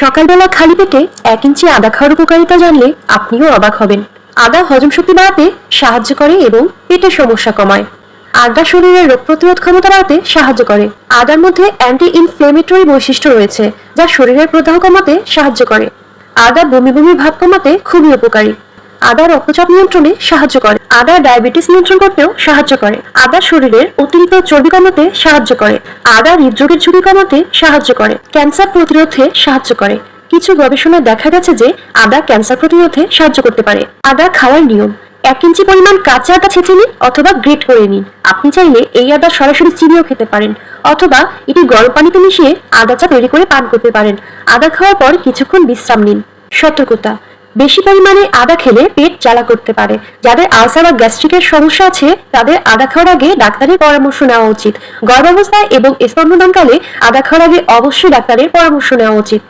সকালবেলা খালি পেটে 1 ইঞ্চি আদা খাওয়ার উপকারিতা জানলে আপনিও অবাক হবেন। আদা হজম শক্তি বাড়াতে সাহায্য করে এবং পেটের সমস্যা কমায়। আদা শরীরের রোগ প্রতিরোধ ক্ষমতা বাড়াতে সাহায্য করে। আদার মধ্যে অ্যান্টি ইনফ্লেমেটরি বৈশিষ্ট্য রয়েছে যা শরীরের প্রদাহ কমাতে সাহায্য করে। আদা বমি বমি ভাব কমাতে খুবই উপকারী। আদা রক্তচাপ নিয়ন্ত্রণে সাহায্য করে। আদা ডায়াবেটিস নিয়ন্ত্রণ করতেও সাহায্য করে। আদা শরীরের অতিরিক্ত চর্বি কমাতে সাহায্য করে। আদা হৃদরোগের ঝুঁকি কমাতে সাহায্য করে। ক্যান্সার প্রতিরোধে সাহায্য করে। কিছু গবেষণায় দেখা গেছে যে আদা ক্যান্সার প্রতিরোধে সাহায্য করতে পারে। আদা খাওয়ার নিয়ম: 1 ইঞ্চি পরিমাণ কাঁচা আদা ছেঁচে নিন অথবা গ্রেট করে নিন। আপনি চাইলে এই আদা সরাসরি চিনিও খেতে পারেন অথবা এটি গরম পানিতে মিশিয়ে আদা চা তৈরি করে পান করতে পারেন। আদা খাওয়ার পর কিছুক্ষণ বিশ্রাম নিন। সতর্কতা: বেশি পরিমাণে আদা খেলে পেট জ্বালা করতে পারে। যাদের আলসার বা গ্যাস্ট্রিকের সমস্যা আছে তাদের আদা খাওয়ার আগে ডাক্তারের পরামর্শ নেওয়া উচিত। গর্ভাবস্থায় এবং স্তন্যদানকালে আদা খাওয়ার আগে অবশ্যই ডাক্তারের পরামর্শ নেওয়া উচিত।